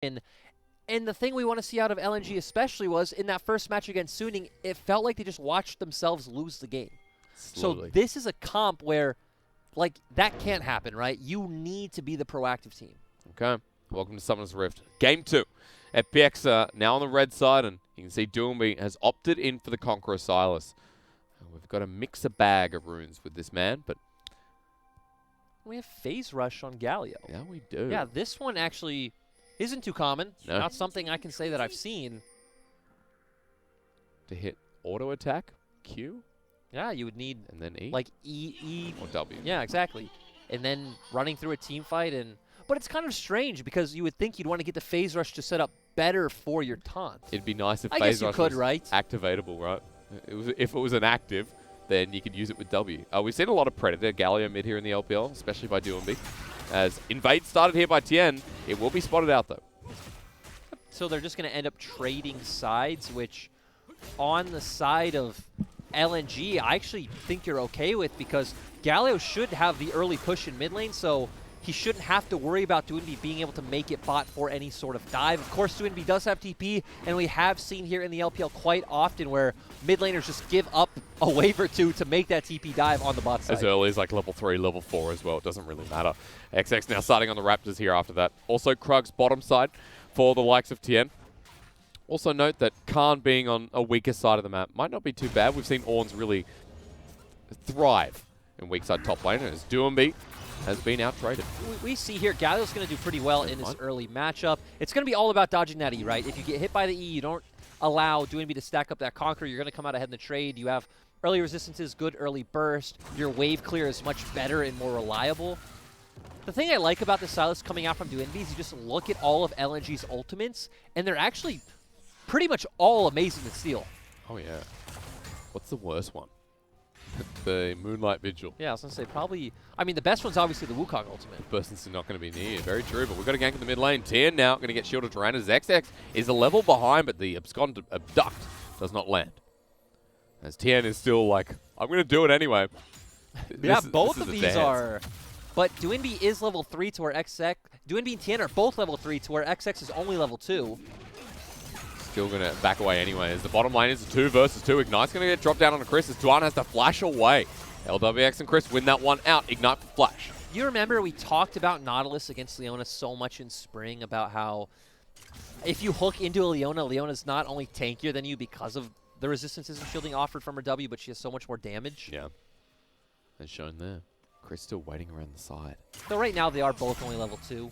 And the thing we want to see out of LNG especially was in that first match against Suning, it felt like they just watched themselves lose the game. Slowly. So this is a comp where, like, that can't happen, right? You need to be the proactive team. Okay. Welcome to Summer's Rift. Game 2. FPX now on the red side, and you can see Doomby has opted in for the Conqueror Silas. We've got to mix a bag of runes with this man, but... We have Phase Rush on Galio. Yeah, we do. Yeah, this one actually isn't too common. No. Not something I can say that I've seen. To hit auto attack, Q, Yeah, you would need and then E, like E. or W. Yeah, exactly. And then running through a team fight. But it's kind of strange because you would think you'd want to get the Phase Rush to set up better for your taunt. It'd be nice if I Phase guess you Rush could, was right? activatable, right? If it was an active, then you could use it with W. We've seen a lot of Predator, Galio mid here in the LPL, especially by Doomby. As Invade started here by Tien, it will be spotted out though. So they're just going to end up trading sides, which on the side of LNG, I actually think you're okay with because Galio should have the early push in mid lane, so he shouldn't have to worry about Doinby being able to make it bot for any sort of dive. Of course, Doinby does have TP, and we have seen here in the LPL quite often where mid laners just give up a wave or two to make that TP dive on the bot side. As early as like level 3, level 4 as well. It doesn't really matter. XX now starting on the Raptors here after that. Also Krug's bottom side for the likes of Tien. Also note that Khan being on a weaker side of the map might not be too bad. We've seen Ornns really thrive in weak side top lane, as Doomby has been out-traded. We see here Galio's going to do pretty well in this early matchup. It's going to be all about dodging that E, right? If you get hit by the E, you don't allow Doinby to stack up that Conqueror. You're going to come out ahead in the trade. You have early resistances, good early burst. Your wave clear is much better and more reliable. The thing I like about the Silas coming out from Doinby is you just look at all of LNG's ultimates, and they're actually pretty much all amazing to steal. Oh, yeah. What's the worst one? The Moonlight Vigil. Yeah, I was going to say probably... I mean, the best one's obviously the Wukong ultimate. Person's not going to be near. Very true, but we've got a gank in the mid lane. Tien now going to get shielded to Randers. XX is a level behind, but the Abduct does not land. As Tien is still like, I'm going to do it anyway. Yeah, both of these are... But Doinby is level 3 to where XX... Doinby and Tien are both level 3 to where XX is only level 2. Still going to back away anyway, as the bottom lane is a 2 versus 2. Ignite's going to get dropped down on Chris, as Duan has to flash away. LWX and Chris win that one out. Ignite for flash. You remember we talked about Nautilus against Leona so much in spring about how if you hook into a Leona, Leona's not only tankier than you because of the resistances and shielding offered from her W, but she has so much more damage. Yeah. As shown there. Chris still waiting around the side. So right now they are both only level 2.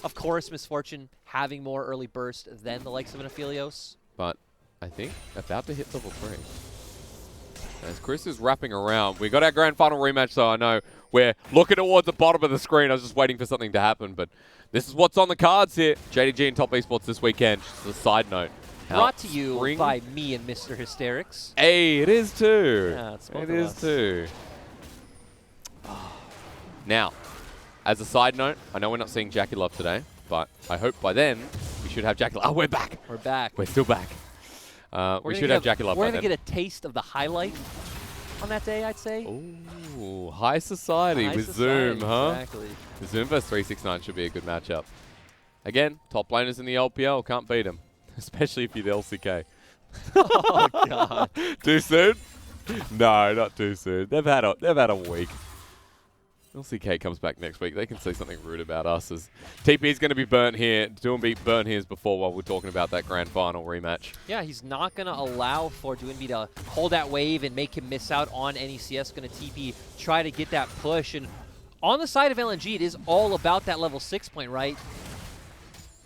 Of course, Misfortune having more early burst than the likes of an Aphelios. But I think about to hit level 3. As Chris is wrapping around, we got our grand final rematch, so I know we're looking towards the bottom of the screen. I was just waiting for something to happen, but this is what's on the cards here. JDG and Top Esports this weekend. Just a side note. Brought to you by me and Mr. Hysterics. Hey, it is too. Yeah, it's both it of is us. too. Now, as a side note, I know we're not seeing Jackie Love today, but I hope by then we should have Jackie Love. Oh, we're back. We're back. We're still back. We should have Jackie Love by then. We're going to get a taste of the highlight on that day, I'd say. Ooh, High Society with Zoom, huh? Exactly. Zoom vs 369 should be a good matchup. Again, top laners in the LPL, can't beat them. Especially if you're the LCK. Oh, God. Too soon? No, not too soon. They've had a week. LCK comes back next week. They can say something rude about us, as TP is going to be burnt here. Doinby burnt his before while we're talking about that grand final rematch. Yeah, he's not going to allow for Doinby to hold that wave and make him miss out on any CS. Going to TP, try to get that push. And on the side of LNG, it is all about that level 6 point, right?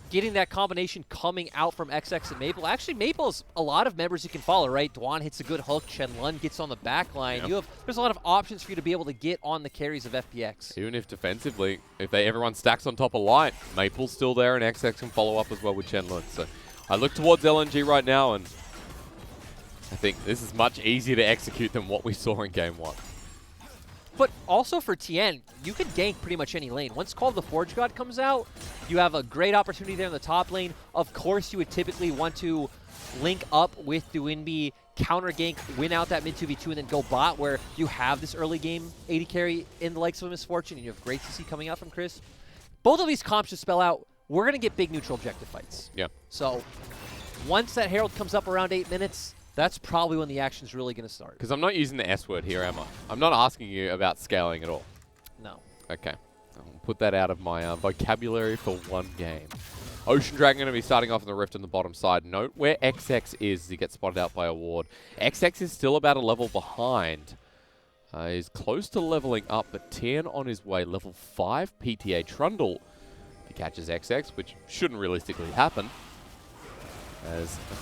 Getting that combination coming out from XX and Maple. Actually, Maple's a lot of members you can follow, right? Dwan hits a good hook. Shenlun gets on the back line. Yep. There's a lot of options for you to be able to get on the carries of FPX. Even if defensively, if everyone stacks on top of Light, Maple's still there, and XX can follow up as well with Shenlun. So I look towards LNG right now, and I think this is much easier to execute than what we saw in Game 1. But also for Tien, you can gank pretty much any lane. Once Call of the Forge God comes out, you have a great opportunity there in the top lane. Of course, you would typically want to link up with Doinby, counter gank, win out that mid 2v2, and then go bot, where you have this early game AD carry in the likes of Misfortune, and you have great CC coming out from Chris. Both of these comps just spell out we're going to get big neutral objective fights. Yeah. So once that Herald comes up around 8 minutes, that's probably when the action's really going to start. Because I'm not using the S word here, am I? I'm not asking you about scaling at all. No. Okay. I'll put that out of my vocabulary for one game. Ocean Dragon going to be starting off in the Rift on the bottom side. Note where XX is as he gets spotted out by a ward. XX is still about a level behind. He's close to leveling up, but Tien on his way. Level 5 PTA Trundle. If he catches XX, which shouldn't realistically happen.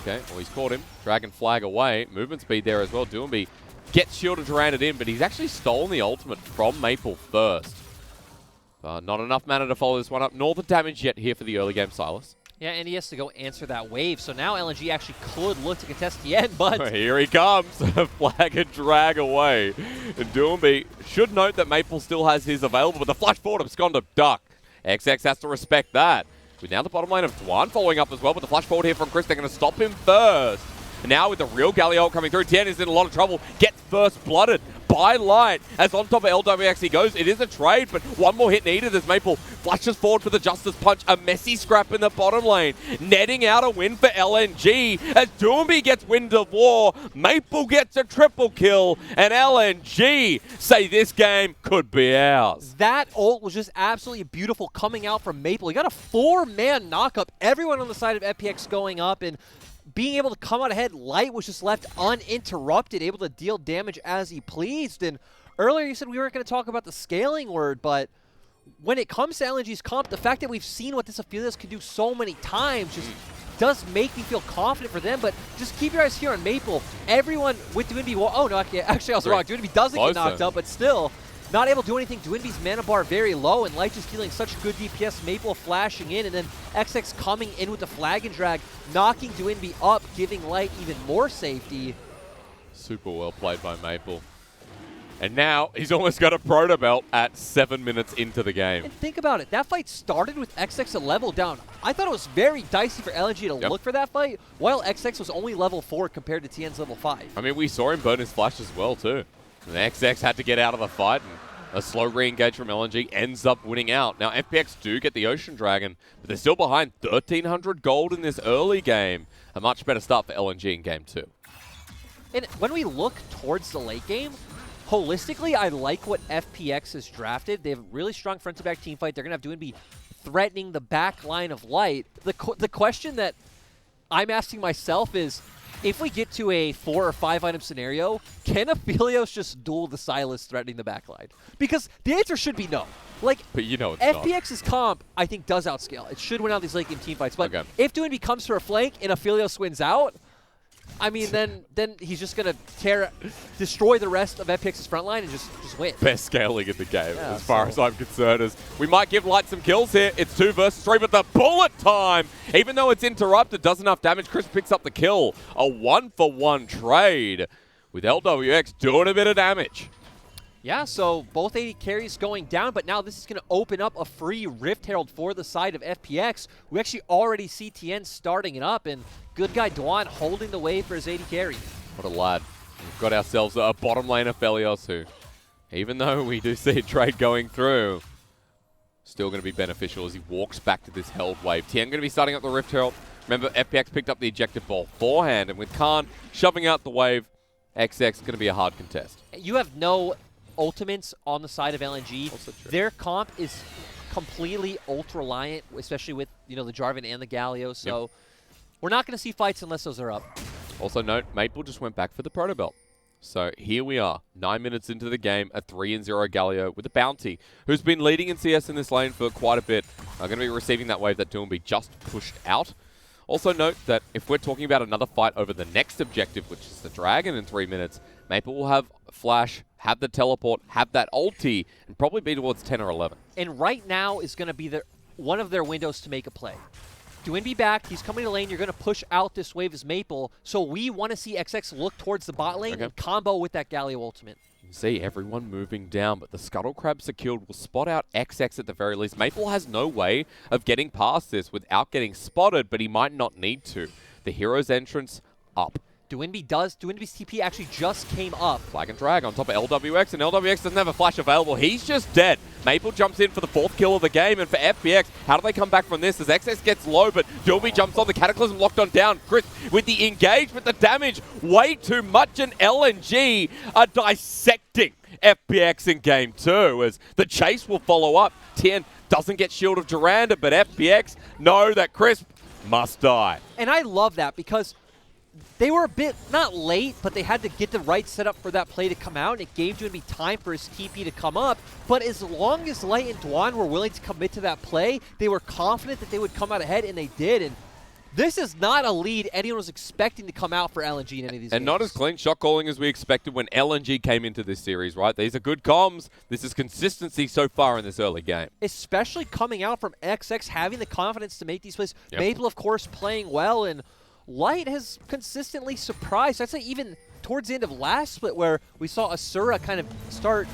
Okay, well, he's caught him. Dragon flag away. Movement speed there as well. Doomby gets shielded to ran it in, but he's actually stolen the ultimate from Maple first. Not enough mana to follow this one up, nor the damage yet here for the early game Silas. Yeah, and he has to go answer that wave. So now LNG actually could look to contest the end, but... Here he comes. Flag and drag away. And Doomby should note that Maple still has his available, but the flash forward abscond duck. XX has to respect that. With now the bottom lane of Dwan following up as well, but the flash forward here from Chris, they're going to stop him first. And now with the real Galio coming through, Tien is in a lot of trouble. Gets first blooded by Light as on top of LWX he goes. It is a trade, but one more hit needed as Maple flashes forward for the Justice Punch. A messy scrap in the bottom lane. Netting out a win for LNG as Doomby gets Wind of War. Maple gets a triple kill, and LNG say this game could be ours. That ult was just absolutely beautiful coming out from Maple. He got a 4-man knock-up. Everyone on the side of FPX going up, and being able to come out ahead. Light was just left uninterrupted, able to deal damage as he pleased. And earlier you said we weren't going to talk about the scaling word, but when it comes to LNG's comp, the fact that we've seen what this Aphelios can do so many times just does make me feel confident for them. But just keep your eyes here on Maple. Everyone with Dwinby, oh no, actually I was wrong. Dwinby doesn't get knocked up, but still not able to do anything. Dwinby's mana bar very low, and Light just dealing such good DPS. Maple flashing in, and then XX coming in with the flag and drag, knocking Dwinby up, giving Light even more safety. Super well played by Maple. And now he's almost got a proto belt at 7 minutes into the game. And think about it. That fight started with XX a level down. I thought it was very dicey for LNG to look for that fight, while XX was only level 4 compared to Tien's level 5. I mean, we saw him burn his flash as well, too. And XX had to get out of the fight, and a slow re-engage from LNG ends up winning out. Now, FPX do get the Ocean Dragon, but they're still behind 1,300 gold in this early game. A much better start for LNG in Game 2. And when we look towards the late game, holistically, I like what FPX has drafted. They have a really strong front-to-back team fight. They're going to have Dwinby threatening the back line of Light. The question that I'm asking myself is, if we get to a 4 or 5 item scenario, can Aphelios just duel the Silas threatening the backline? Because the answer should be no. Like, but you know it's FPX's comp, I think, does outscale. It should win out these late game team fights. But if Dwinby comes for a flank and Aphelios wins out, I mean, then he's just going to destroy the rest of FPX's front line and just win. Best scaling in the game, as far as I'm concerned. As we might give Light some kills here. It's 2 versus 3, but the bullet time, even though it's interrupted, does enough damage. Chris picks up the kill. A 1-for-1 trade with LWX doing a bit of damage. Yeah, so both AD carries going down, but now this is going to open up a free Rift Herald for the side of FPX. We actually already see Tien starting it up, and good guy Dwan holding the way for his AD carry. What a lad. We've got ourselves a bottom lane of Aphelios who, even though we do see a trade going through, still going to be beneficial as he walks back to this held wave. Tien going to be starting up the Rift Herald. Remember, FPX picked up the ejected ball forehand, and with Khan shoving out the wave, XX is going to be a hard contest. You have no ultimates on the side of LNG. Their comp is completely ult-reliant, especially with the Jarvan and the Galio. So we're not going to see fights unless those are up. Also note, Maple just went back for the proto belt. So here we are, 9 minutes into the game, a 3-0 Galio with a bounty, who's been leading in CS in this lane for quite a bit. Are going to be receiving that wave that Doomby just pushed out. Also note that if we're talking about another fight over the next objective, which is the Dragon in 3 minutes, Maple will have Flash, have the teleport, have that ulti, and probably be towards 10 or 11. And right now is going to be one of their windows to make a play. Dwinby back, he's coming to lane, you're going to push out this wave as Maple, so we want to see XX look towards the bot lane and combo with that Galio ultimate. You can see everyone moving down, but the Scuttle Crab secured will spot out XX at the very least. Maple has no way of getting past this without getting spotted, but he might not need to. The hero's entrance up. Dwinby does. Dwinby's TP actually just came up. Flag and drag on top of LWX, and LWX doesn't have a flash available. He's just dead. Maple jumps in for the 4th kill of the game, and for FPX, how do they come back from this? As XX gets low, but Doomby jumps on, the Cataclysm locked on down. Chris with the engagement, the damage, way too much, and LNG are dissecting FPX in Game 2, as the chase will follow up. Tien doesn't get Shield of Duranda, but FPX know that Crisp must die. And I love that because they were a bit, not late, but they had to get the right setup for that play to come out, and it gave Doomby time for his TP to come up. But as long as Light and Dwan were willing to commit to that play, they were confident that they would come out ahead, and they did. And this is not a lead anyone was expecting to come out for LNG in any of these games. And not as clean shot calling as we expected when LNG came into this series, right? These are good comms. This is consistency so far in this early game. Especially coming out from XX, having the confidence to make these plays. Yep. Maple, of course, playing well, and Light has consistently surprised. I'd say even towards the end of last split where we saw Asura kind of start.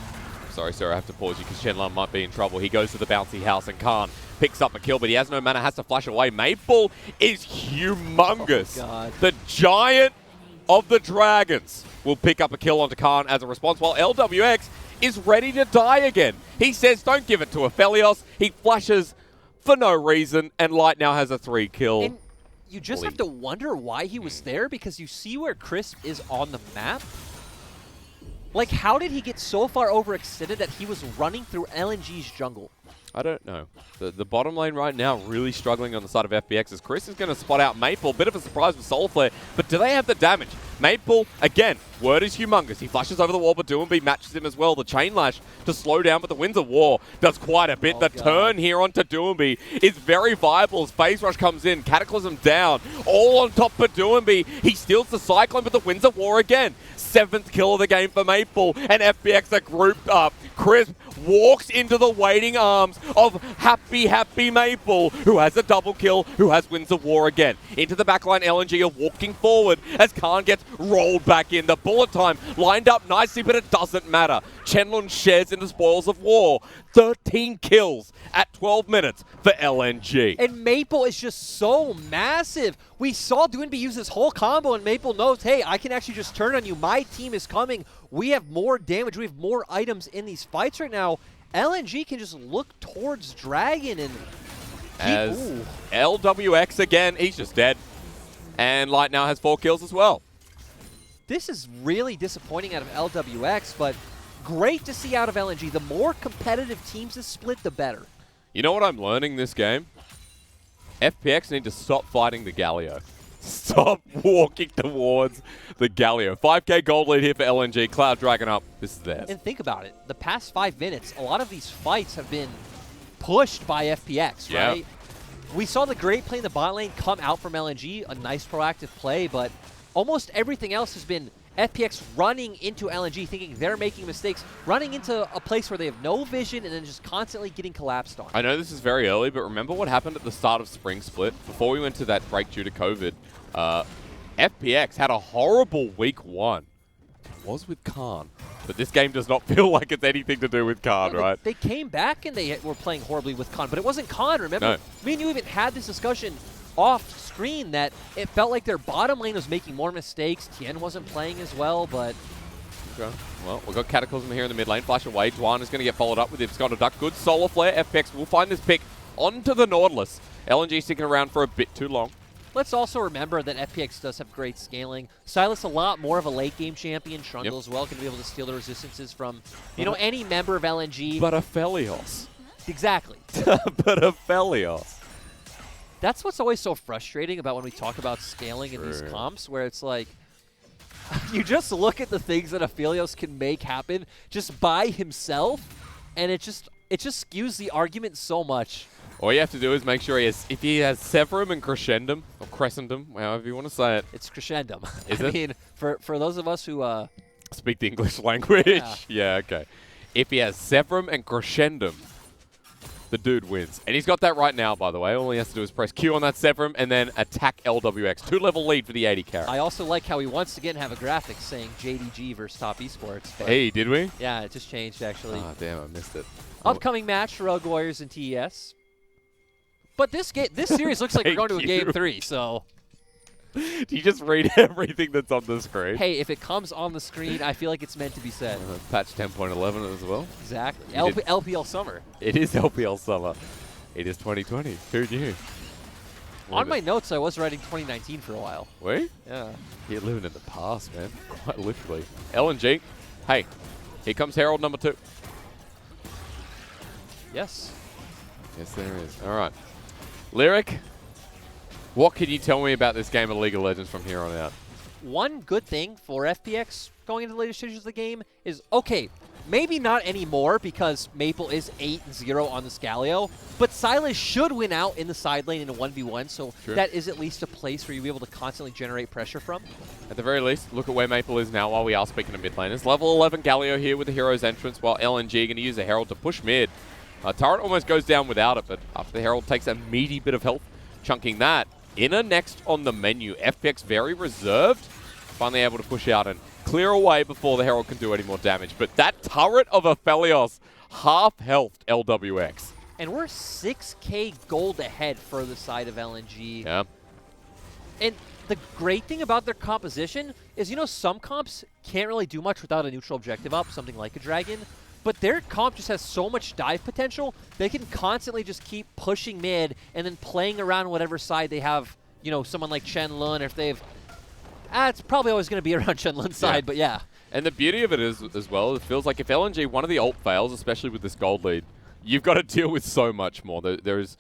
Sorry, sir, I have to pause you because Shenlong might be in trouble. He goes to the bouncy house and Khan picks up a kill, but he has no mana, has to flash away. Maple is humongous. Oh, God. The giant of the dragons will pick up a kill onto Khan as a response, while LWX is ready to die again. He says, don't give it to Aphelios. He flashes for no reason, and Light now has a 3-kill. And you just have to wonder why he was there, because you see where Crisp is on the map. Like, how did he get so far overextended that he was running through LNG's jungle? I don't know. The bottom lane right now really struggling on the side of FPX as Chris is going to spot out Maple. Bit of a surprise with Soul Flare, but do they have the damage? Maple, again, word is humongous. He flashes over the wall, but Doomby matches him as well. The Chain Lash to slow down, but the Winds of War does quite a bit. Oh, the God. turn here onto Doomby is very viable as Phase Rush comes in. Cataclysm down, all on top for Doomby. He steals the Cyclone, but the Winds of War again. 7th kill of the game for Maple, and FPX are grouped up. Crisp walks into the waiting arms of happy Maple, who has a double kill, who has Winds of War again. Into the backline, LNG are walking forward as Khan gets rolled back in. The bullet time lined up nicely, but it doesn't matter. Chenlong shares in the spoils of war. 13 kills at 12 minutes for LNG. And Maple is just so massive. We saw Doomby use this whole combo, and Maple knows, hey, I can actually just turn on you. My team is coming. We have more damage. We have more items in these fights right now. LNG can just look towards Dragon and as LWX again, he's just dead. And Light now has 4 kills as well. This is really disappointing out of LWX, but great to see out of LNG. The more competitive teams this split, the better. You know what I'm learning this game? FPX need to stop fighting the Galio. Stop walking towards the Galio. 5k gold lead here for LNG. Cloud Dragon up. This is theirs. And think about it. The past 5 minutes, a lot of these fights have been pushed by FPX, right? We saw the great play in the bot lane come out from LNG, a nice proactive play, but almost everything else has been FPX running into LNG, thinking they're making mistakes, running into a place where they have no vision, and then just constantly getting collapsed on. I know this is very early, but remember what happened at the start of Spring Split? Before we went to that break due to COVID, FPX had a horrible week 1. It was with Khan. But this game does not feel like it's anything to do with Khan, right? They came back and they were playing horribly with Khan, but it wasn't Khan, remember? No. Me and you even had this discussion off screen that it felt like their bottom lane was making more mistakes. Tien wasn't playing as well, but... Okay. Well, we've got Cataclysm here in the mid lane. Flash away. Dwan is going to get followed up with it. It's got a duck. Good solar flare. FPX will find this pick onto the Nautilus. LNG sticking around for a bit too long. Let's also remember that FPX does have great scaling. Silas a lot more of a late game champion. Trundle as well, can be able to steal the resistances from, you know, any member of LNG. But Aphelios. Exactly. But Aphelios. That's what's always so frustrating about when we talk about scaling in these True. comps, where it's like, you just look at the things that Aphelios can make happen just by himself, and it just skews the argument so much. All you have to do is make sure if he has Severum and Crescendum, or Crescendum, however you want to say it. It's crescendum. Is I it? mean, for those of us who... Speak the English language. Yeah, okay. If he has Severum and Crescendum, the dude wins. And he's got that right now, by the way. All he has to do is press Q on that Severum and then attack LWX. 2-level lead for the 80 carry. I also like how he once again have a graphic saying JDG versus Top Esports. But Hey, did we? yeah, it just changed, actually. Oh, damn, I missed it. Upcoming match, Rogue Warriors and TES. But this series looks like we're going to a Thank you. Game 3, so... Do you just read everything that's on the screen? Hey, if it comes on the screen, I feel like it's meant to be said. Patch 10.11 as well. Exactly. LPL Summer. It is LPL Summer. It is 2020. Who knew? On my notes, I was writing 2019 for a while. We? Yeah. You're living in the past, man. Quite literally. LNG. Hey, here comes Herald number 2. Yes. Yes, there is. All right. Lyric, what can you tell me about this game of League of Legends from here on out? One good thing for FPX going into the later stages of the game is, okay, maybe not anymore because Maple is 8-0 on the Scalio, but Silas should win out in the side lane in a 1v1, so that is at least a place where you'll be able to constantly generate pressure from. At the very least, look at where Maple is now while we are speaking of mid laners. Level 11 Galio here with the Hero's Entrance, while LNG going to use a Herald to push mid. Turret almost goes down without it, but after the Herald takes a meaty bit of health, chunking that. Inner next on the menu. FPX very reserved. Finally able to push out and clear away before the Herald can do any more damage. But that turret of Aphelios, half health LWX. And we're 6k gold ahead for the side of LNG. Yeah. And the great thing about their composition is, you know, some comps can't really do much without a neutral objective up, something like a dragon. But their comp just has so much dive potential, they can constantly just keep pushing mid and then playing around whatever side they have, you know, someone like Chen Lun, or if they have... it's probably always going to be around Chen Lun's side, but yeah. And the beauty of it is, as well, it feels like if LNG, one of the ult fails, especially with this gold lead, you've got to deal with so much more. There is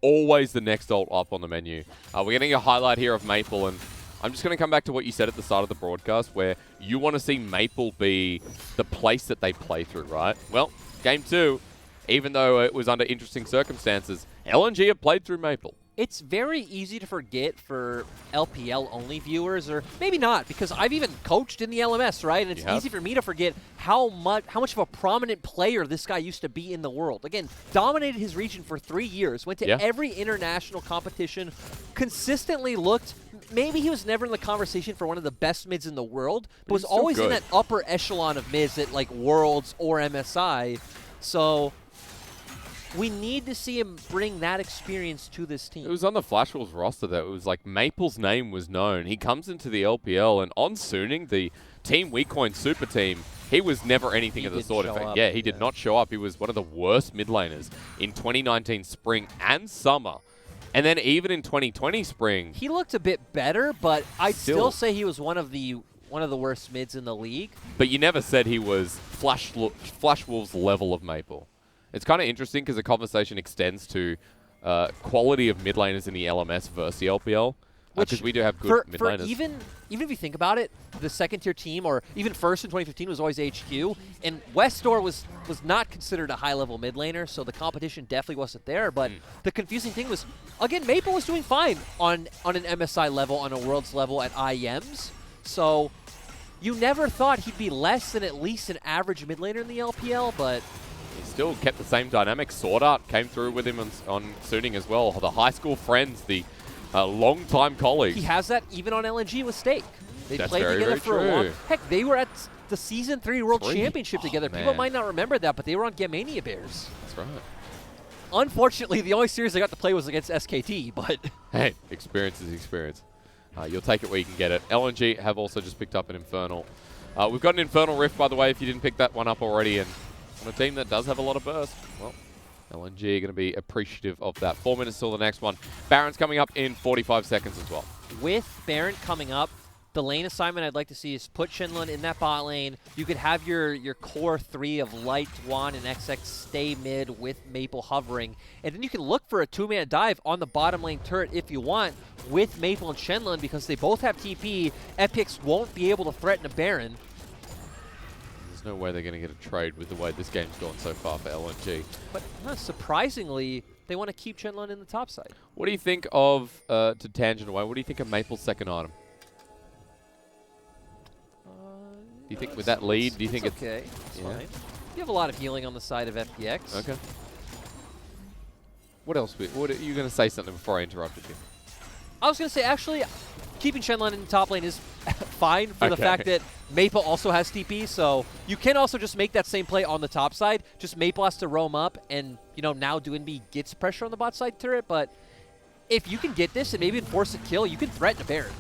always the next ult up on the menu. We're getting a highlight here of Maple, and I'm just going to come back to what you said at the start of the broadcast, where you want to see Maple be the place that they play through, right? Well, Game 2, even though it was under interesting circumstances, LNG have played through Maple. It's very easy to forget for LPL-only viewers, or maybe not, because I've even coached in the LMS, right? And it's easy for me to forget how much of a prominent player this guy used to be in the world. Again, dominated his region for 3 years, went to every international competition, consistently looked... Maybe he was never in the conversation for one of the best mids in the world, but was always in that upper echelon of mids at like Worlds or MSI. So we need to see him bring that experience to this team. It was on the Flash Wolves roster that it was like Maple's name was known. He comes into the LPL, and on Suning, the Team WeCoin super team, he was never anything of the sort. In fact, he did not show up. He was one of the worst mid laners in 2019 spring and summer. And then even in 2020 spring, he looked a bit better, but I'd still say he was one of the worst mids in the league. But you never said he was Flash Wolves level of Maple. It's kind of interesting because the conversation extends to quality of mid laners in the LMS versus the LPL. Because we do have good mid laners. Even if you think about it, the second tier team, or even first in 2015, was always HQ, and Westdoor was not considered a high level mid laner, so the competition definitely wasn't there. But the confusing thing was, again, Maple was doing fine on an MSI level, on a Worlds level at IEMs. So you never thought he'd be less than at least an average mid laner in the LPL, but he still kept the same dynamic. Sword Art came through with him on Suning as well. The high school friends, the long-time colleagues. He has that even on LNG with Stake. They played together for a long... Heck, they were at the Season 3 World Championship together. People might not remember that, but they were on Gamania Bears. That's right. Unfortunately, the only series I got to play was against SKT, but... Hey, experience is experience. You'll take it where you can get it. LNG have also just picked up an Infernal. We've got an Infernal Rift, by the way, if you didn't pick that one up already, and on a team that does have a lot of burst. Well, LNG are going to be appreciative of that. 4 minutes till the next one. Baron's coming up in 45 seconds as well. With Baron coming up, the lane assignment I'd like to see is put Shenlun in that bot lane. You could have your core 3 of Light, Dwan, and XX stay mid with Maple hovering. And then you can look for a 2-man dive on the bottom lane turret if you want with Maple and Shenlun, because they both have TP. FPX won't be able to threaten a Baron. There's no way they're going to get a trade with the way this game's gone so far for LNG. But surprisingly, they want to keep Shenlun in the top side. What do you think of, to tangent away, what do you think of Maple's second item? Do you think with that lead, do you think it's okay? It's fine. You have a lot of healing on the side of FPX. Okay. What else? What are you going to say something before I interrupted you? I was going to say, actually, keeping Shenlun in the top lane is fine for the fact that Maple also has TP, so you can also just make that same play on the top side. Just Maple has to roam up, and, you know, now Doinby gets pressure on the bot side turret, but if you can get this and maybe enforce a kill, you can threaten a Baron.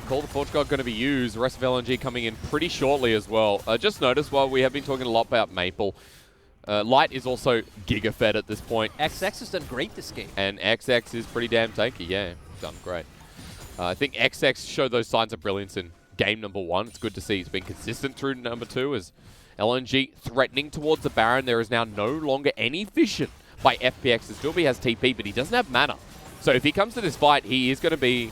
Call the Forge God going to be used. The rest of LNG coming in pretty shortly as well. Just notice while we have been talking a lot about Maple, Light is also giga-fed at this point. XX has done great this game. And XX is pretty damn tanky, yeah. Done great. I think XX showed those signs of brilliance in game number 1. It's good to see he's been consistent through number 2 as LNG threatening towards the Baron. There is now no longer any vision by FPX. As Dilby has TP, but he doesn't have mana. So if he comes to this fight, he is going to be,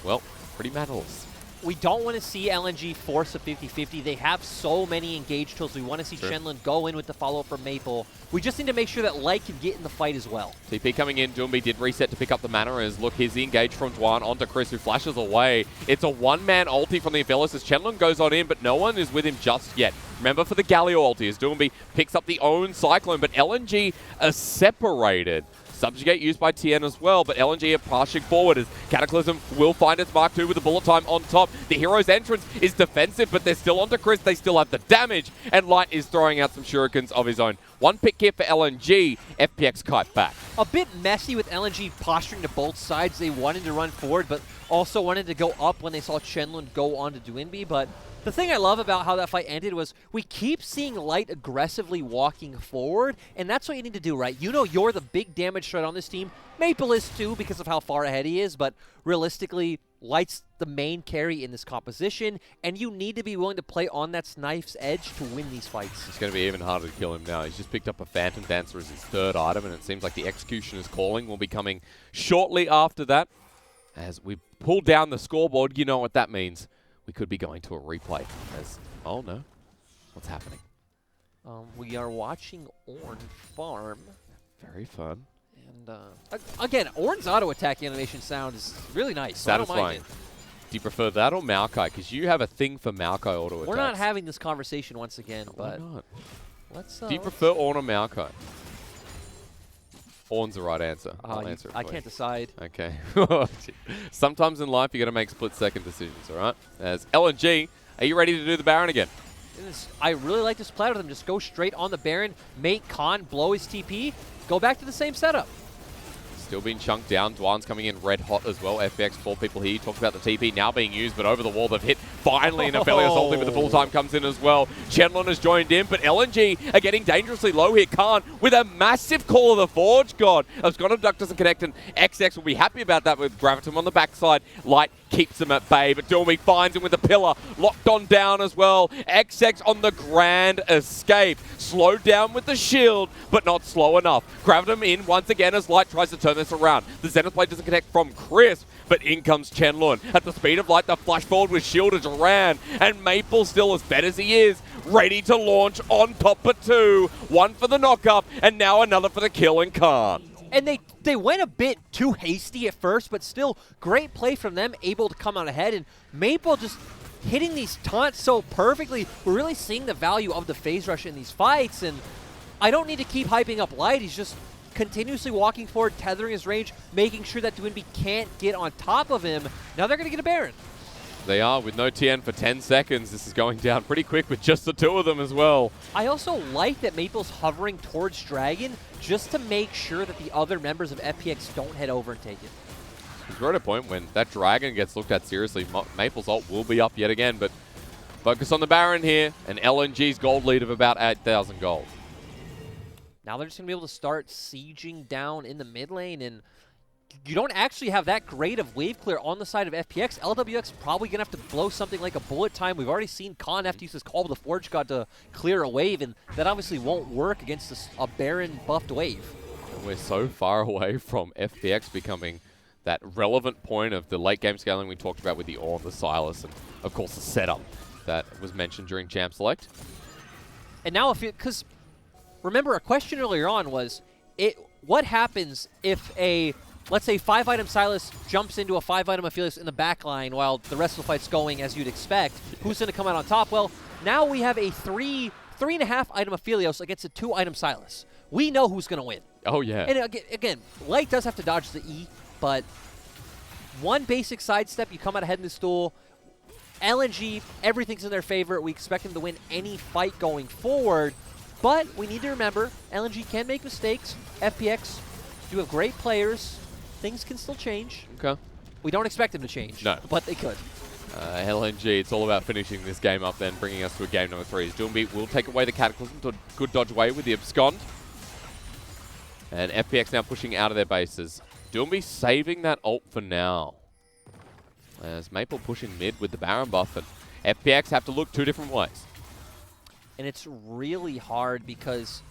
well, pretty manaless. We don't want to see LNG force a 50-50. They have so many engage tools. We want to see Shenlong go in with the follow-up from Maple. We just need to make sure that Light can get in the fight as well. TP coming in. Doomby did reset to pick up the mana as, look, here's the engage from Dwan onto Chris, who flashes away. It's a one-man ulti from the Aphelios as Shenlong goes on in, but no one is with him just yet. Remember for the Galio ulti as Doomby picks up the own Cyclone, but LNG are separated. Subjugate used by TN as well, but LNG are pushing forward as Cataclysm will find its Mark II with the bullet time on top. The hero's entrance is defensive, but they're still onto Chris. They still have the damage, and Light is throwing out some shurikens of his own. One pick here for LNG. FPX kite back. A bit messy with LNG posturing to both sides. They wanted to run forward, but also wanted to go up when they saw Shenlong go on to Dwinby, but the thing I love about how that fight ended was we keep seeing Light aggressively walking forward, and that's what you need to do, right? You know you're the big damage threat on this team. Maple is too because of how far ahead he is, but realistically, Light's the main carry in this composition, and you need to be willing to play on that knife's edge to win these fights. It's going to be even harder to kill him now. He's just picked up a Phantom Dancer as his 3rd item, and it seems like the Executioner's Calling will be coming shortly after that. As we pull down the scoreboard, you know what that means. We could be going to a replay as, oh no, what's happening? We are watching Ornn farm. Very fun. And again, Ornn's auto attack animation sound is really nice. So Satisfying. I don't mind it. Do you prefer that or Maokai? Because you have a thing for Maokai auto attacks. We're not having this conversation once again, but why not? Let's. Do you prefer Ornn or Maokai? Ornn's the right answer. I'll answer it for I can't decide. Okay. Sometimes in life, you got to make split-second decisions, all right? As LNG, are you ready to do the Baron again? I really like this play with them. Just go straight on the Baron, make Khan blow his TP, go back to the same setup. Still being chunked down. Dwan's coming in red hot as well. FPX, 4 people here. Talked about the TP now being used, but over the wall they've hit finally, and Aphelios ulti with the full time comes in as well. Shenlong has joined in, but LNG are getting dangerously low here. Khan with a massive call of the Forge God. Abscond Duck doesn't connect, and XX will be happy about that with Gravitum on the backside. Light keeps him at bay, but Dormy finds him with the pillar. Locked on down as well. XX on the grand escape. Slowed down with the shield, but not slow enough. Gravitum in once again as Light tries to turn this around. The Zenith Blade doesn't connect from Chris, but in comes Shenlong. At the speed of Light, the flash forward with shield is ran, and Maple still as fed as he is, ready to launch on top of 2. One for the knock-up, and now another for the kill and Khan. And they went a bit too hasty at first, but still great play from them, able to come out ahead. And Maple just hitting these taunts so perfectly. We're really seeing the value of the phase rush in these fights. And I don't need to keep hyping up Light. He's just continuously walking forward, tethering his range, making sure that Dwinby can't get on top of him. Now they're going to get a Baron. They are, with no TN for 10 seconds. This is going down pretty quick with just the 2 of them as well. I also like that Maple's hovering towards Dragon just to make sure that the other members of FPX don't head over and take it. We're at a point when that Dragon gets looked at seriously. Maple's ult will be up yet again, but focus on the Baron here, and LNG's gold lead of about 8,000 gold. Now they're just going to be able to start sieging down in the mid lane, and you don't actually have that great of wave clear on the side of FPX. LWX probably going to have to blow something like a bullet time. We've already seen Khan have to use his Call of the Forge God to clear a wave, and that obviously won't work against a Baron buffed wave. And we're so far away from FPX becoming that relevant point of the late game scaling we talked about with the Ornn, the Silas, and of course the setup that was mentioned during Champ Select. And now because remember a question earlier on was, what happens if a, let's say 5-item Silas jumps into a 5-item Aphelios in the back line while the rest of the fight's going as you'd expect? Who's going to come out on top? Well, now we have a 3.5-item Aphelios against a 2-item Silas. We know who's going to win. Oh, yeah. And again, Light does have to dodge the E, but one basic sidestep, you come out ahead in this duel. LNG, everything's in their favor. We expect them to win any fight going forward. But we need to remember, LNG can make mistakes. FPX do have great players. Things can still change. Okay. We don't expect them to change. No. But they could. LNG, it's all about finishing this game up then, bringing us to a game number 3. As Doombeat will take away the Cataclysm to good dodge away with the Abscond. And FPX now pushing out of their bases. Doombeat saving that ult for now. As Maple pushing mid with the Baron buff, and FPX have to look 2 different ways. And it's really hard because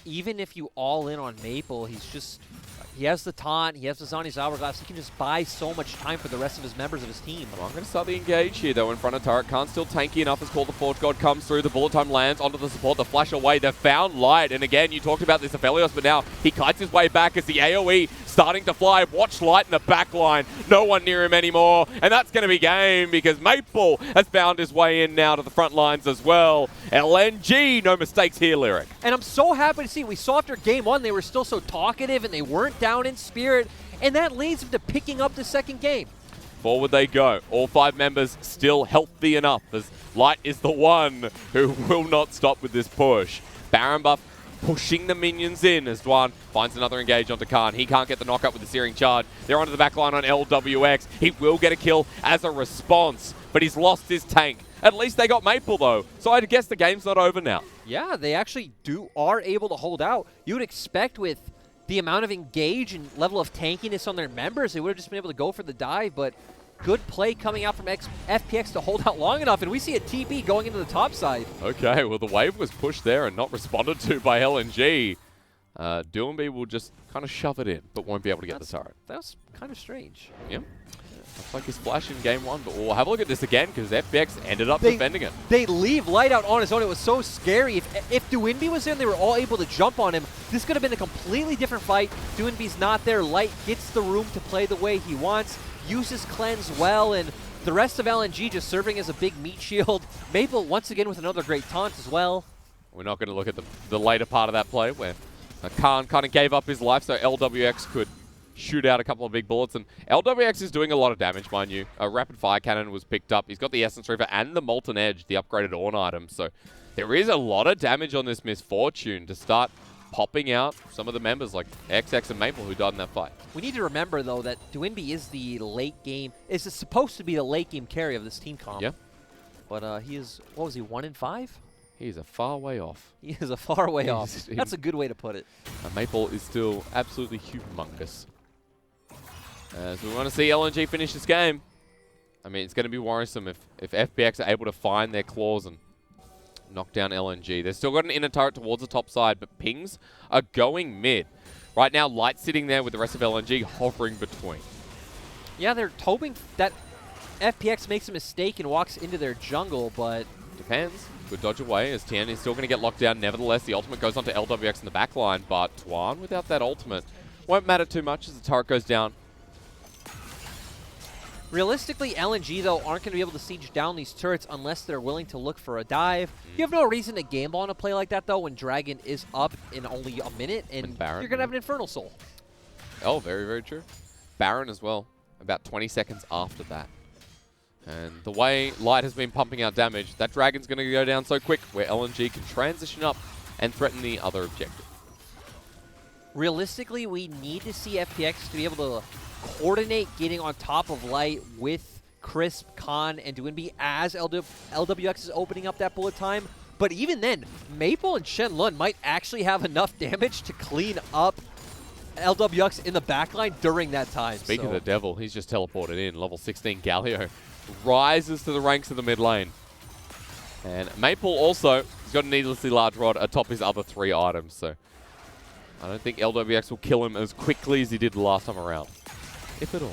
even if you all in on Maple, he has the taunt, he has the Zani's Hourglass, he can just buy so much time for the rest of his members of his team. Well, I'm going to start the engage here, though, in front of turret. Khan's still tanky enough as Call the Forge God comes through. The bullet time lands onto the support, the flash away. They've found Light, and again, you talked about this Aphelios, but now he kites his way back as the AoE starting to fly. Watch Light in the back line. No one near him anymore, and that's going to be game because Maple has found his way in now to the front lines as well. LNG, no mistakes here, Lyric. And I'm so happy to see, we saw after game 1, they were still so talkative and they weren't down in spirit, and that leads them to picking up the second game. Forward they go. All 5 members still healthy enough as Light is the one who will not stop with this push. Baron buff pushing the minions in as Dwan finds another engage onto Khan. He can't get the knockup with the Searing Charge. They're onto the back line on LWX. He will get a kill as a response, but he's lost his tank. At least they got Maple, though, so I guess the game's not over now. Yeah, they actually are able to hold out. You would expect with the amount of engage and level of tankiness on their members, they would have just been able to go for the dive, but good play coming out from FPX to hold out long enough, and we see a TP going into the top side. Okay, well, the wave was pushed there and not responded to by LNG. Doombeat will just kind of shove it in, but won't be able to get the turret. That was kind of strange. Yeah. Looks like his flash in game 1, but we'll have a look at this again because FPX ended up defending it. They leave Light out on his own. It was so scary. If Doinby was there and they were all able to jump on him, this could have been a completely different fight. Doinby's not there. Light gets the room to play the way he wants, uses Cleanse well, and the rest of LNG just serving as a big meat shield. Maple once again with another great taunt as well. We're not going to look at the later part of that play where Khan kind of gave up his life so LWX could shoot out a couple of big bullets, and LWX is doing a lot of damage, mind you. A rapid fire cannon was picked up. He's got the Essence Reaver and the Molten Edge, the upgraded Ornn item, so there is a lot of damage on this Misfortune to start popping out some of the members like XX and Maple who died in that fight. We need to remember, though, that Doinby is the late game, is supposed to be the late game carry of this team comp. Yeah. But he is, what was he, 1 in 5? He is a far way off. He is a far way off. That's a good way to put it. Maple is still absolutely humongous. So we want to see LNG finish this game. I mean, it's going to be worrisome if FPX are able to find their claws and knock down LNG. They've still got an inner turret towards the top side, but pings are going mid. Right now, Light sitting there with the rest of LNG hovering between. Yeah, they're hoping that FPX makes a mistake and walks into their jungle, but... Depends. Good dodge away as Tian is still going to get locked down. Nevertheless, the ultimate goes onto LWX in the back line, but Tuan, without that ultimate, won't matter too much as the turret goes down. Realistically, LNG, though, aren't going to be able to siege down these turrets unless they're willing to look for a dive. You have no reason to gamble on a play like that, though, when Dragon is up in only a minute, and Baron, you're going to have an Infernal Soul. Oh, very, very true. Baron as well, about 20 seconds after that. And the way Light has been pumping out damage, that Dragon's going to go down so quick where LNG can transition up and threaten the other objective. Realistically, we need to see FPX to be able to coordinate getting on top of Light with Crisp, Khan, and Doinby as LWX is opening up that bullet time. But even then, Maple and Shenlun might actually have enough damage to clean up LWX in the backline during that time. Speaking of the devil, he's just teleported in. Level 16 Galio rises to the ranks of the mid lane. And Maple also, he's got a needlessly large rod atop his other 3 items, so I don't think LWX will kill him as quickly as he did the last time around, if at all.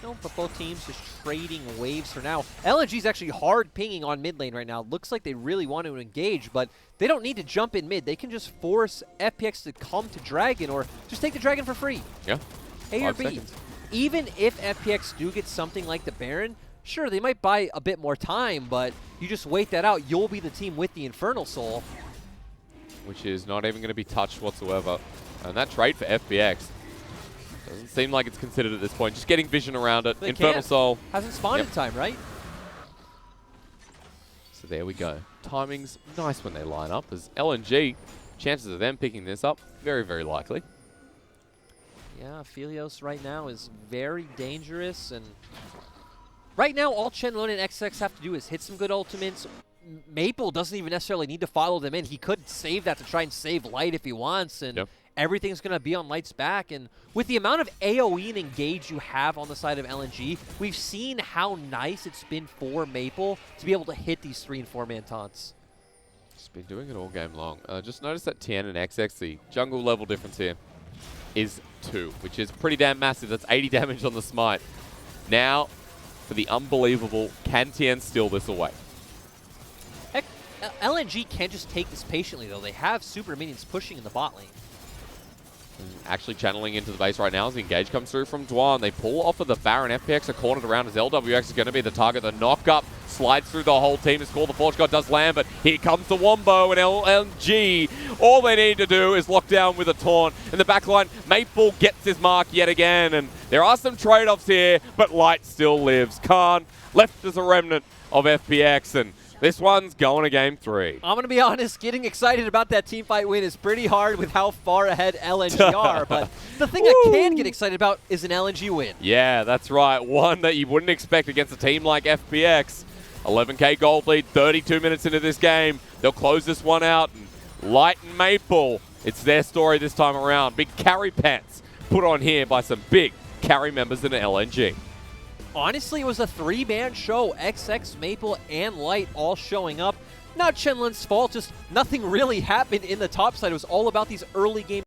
No, but both teams just trading waves for now. LNG's actually hard pinging on mid lane right now. Looks like they really want to engage, but they don't need to jump in mid. They can just force FPX to come to Dragon or just take the Dragon for free. Yeah. A or B. Seconds. Even if FPX do get something like the Baron, sure, they might buy a bit more time, but you just wait that out. You'll be the team with the Infernal Soul. Which is not even going to be touched whatsoever. And that trade for FPX doesn't seem like it's considered at this point. Just getting vision around it. They Infernal can't. Soul. Hasn't spawned in time, right? So there we go. Timing's nice when they line up. As LNG, chances of them picking this up, very, very likely. Yeah, Philios right now is very dangerous, and right now all Chenlong and XX have to do is hit some good ultimates. Maple doesn't even necessarily need to follow them in. He could save that to try and save Light if he wants, and everything's going to be on Light's back. And with the amount of AoE and engage you have on the side of LNG, we've seen how nice it's been for Maple to be able to hit these 3- and 4-man taunts. He's been doing it all game long. Just notice that Tien and XX, the jungle level difference here is 2, which is pretty damn massive. That's 80 damage on the smite. Now, for the unbelievable, can Tien steal this away? Heck, LNG can't just take this patiently, though. They have super minions pushing in the bot lane. Actually channeling into the base right now as the engage comes through from Dwan. They pull off of the Baron. FPX are cornered around as LWX is going to be the target. The knock-up slides through the whole team. It's called the Forge God does land, but here comes the Wombo and LNG. All they need to do is lock down with a taunt. In the backline, Maple gets his mark yet again, and there are some trade-offs here, but Light still lives. Khan left as a remnant of FPX, and this one's going to game 3. I'm going to be honest, getting excited about that teamfight win is pretty hard with how far ahead LNG are, but the thing I can get excited about is an LNG win. Yeah, that's right. One that you wouldn't expect against a team like FPX. 11k gold lead, 32 minutes into this game. They'll close this one out. And Light and Maple, it's their story this time around. Big carry pants put on here by some big carry members in LNG. Honestly, it was a 3-man show. XX, Maple, and Light all showing up. Not Chenlong's fault, just nothing really happened in the top side. It was all about these early game